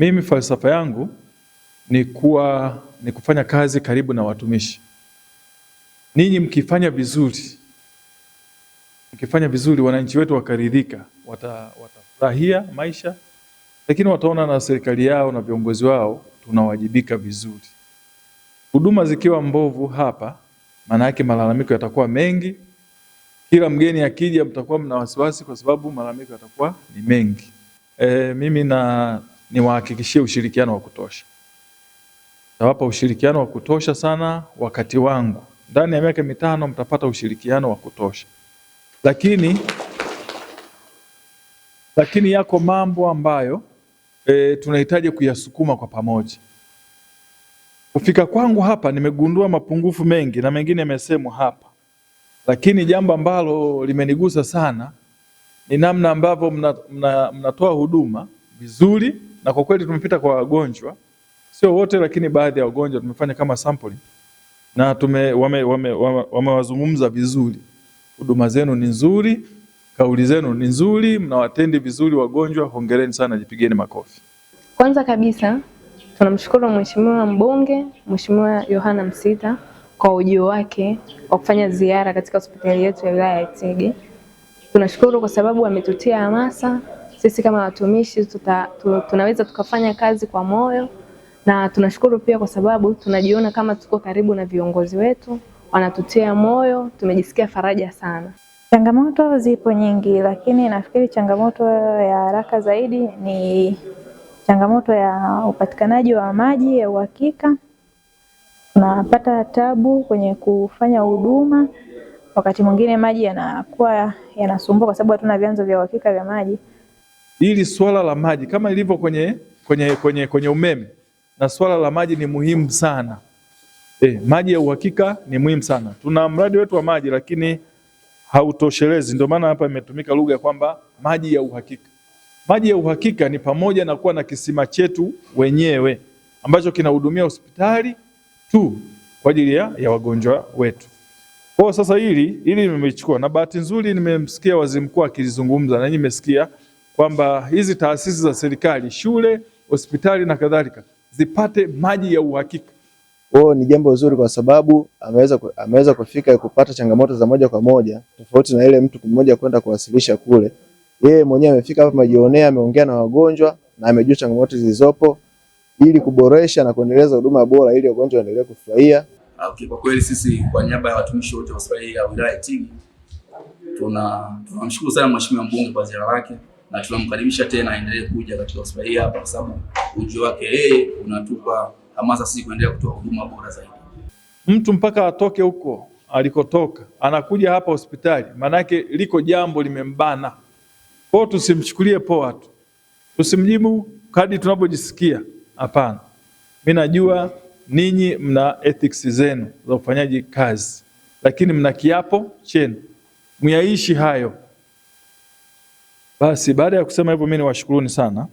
Mimi falsafa yangu ni kufanya kazi karibu na watumishi. Ninyi mkifanya vizuri wananchi wetu wakaridhika, watafurahia maisha, lakini wataona na serikali yao na viongozi wao tunawajibika vizuri. Huduma zikiwa mbovu hapa, maana yake malalamiko yatakuwa mengi. Kila mgeni akija mtakuwa mna wasiwasi kwa sababu malalamiko yatakuwa ni mengi. Mimi niwahakikishie ushirikiano wa kutosha. Tawapa ushirikiano wa kutosha sana wakati wangu. Ndani ya miaka 5 mtapata ushirikiano wa kutosha. Lakini yako mambo ambayo tunahitaji kuyasukuma kwa pamoja. Kufika kwangu hapa nimegundua mapungufu mengi na mengine yamesemwa hapa. Lakini jambo ambalo limenigusa sana ni namna ambavyo mnatoa huduma vizuri, na kwa kweli tumepita kwa wagonjwa, sio wote lakini baadhi ya wagonjwa tumefanya kama sampling na wamewazungumza vizuri. Huduma zenu ni nzuri, kauli zenu ni nzuri, mnawatendi vizuri wagonjwa. Hongereni sana, jipigeni makofi. Kwanza kabisa tunamshukuru Mheshimiwa Mbunge, Mheshimiwa Yohana Msita kwa ujio wake wa kufanya ziara katika hospitali yetu ya wilaya ya Itege. Tunashukuru kwa sababu ametutia hamasa sisi kama watumishi tunaweza tukafanya kazi kwa moyo, na tunashukuru pia kwa sababu tunajiona kama tuko karibu na viongozi wetu, wanatutia moyo, tumejisikia faraja sana. Changamoto zipo nyingi, lakini nafikiri changamoto ya haraka zaidi ni changamoto ya upatikanaji wa maji ya uhakika. Tunapata tabu kwenye kufanya huduma, wakati mwingine maji yanakuwa yanasumbua kwa sababu hatuna vyanzo vya uhakika vya maji. Hili swala la maji kama ilivyo kwenye umeme, na swala la maji ni muhimu sana. Maji ya uhakika ni muhimu sana. Tuna mradi wetu wa maji lakini hautoshelezi, ndio maana hapa imetumika lugha kwamba maji ya uhakika. Maji ya uhakika ni pamoja na kuwa na kisima chetu wenyewe ambacho kinahudumia hospitali tu kwa ajili ya wagonjwa wetu. Kwa sasa hili nimechukua, na bahati nzuri nimemsikia waziri mkuu akizungumza, na nimesikia kwamba hizi taasisi za serikali, shule, hospitali na kadhalika zipate maji ya uhakika. Ni jambo zuri kwa sababu ameweza kufika kupata changamoto za moja kwa moja, tofauti na ile mtu mmoja kwenda kuwasilisha kule. Yeye mwenyewe amefika hapa, amejionea, ameongea na wagonjwa na amejua changamoto zilizopo ili kuboresha na kuendeleza huduma bora ili wagonjwa waendelee kufurahia. Kwa kweli sisi kwa niaba ya watumishi wote wa hospitali ya wilaya ya Itege tunamshukuru sana Mheshimiwa Mbunge kwa ziara yake, na tunamkaribisha tena aendelee kuja katika hospitali hapa kwa sababu ujio wake yeye unatupa hamasa sisi kuendelea kutoa huduma bora zaidi. Mtu mpaka atoke huko alikotoka anakuja hapa hospitali, manake liko jambo limembana. Kwa hiyo tusimchukulie poa tu, tusimjibu kadri tunapojisikia. Hapana, mimi najua ninyi mna ethics zenu za ufanyaji kazi, lakini mna kiapo chenu, muyaishi hayo. Basi baada ya kusema hivyo, mimi niwashukuruni sana.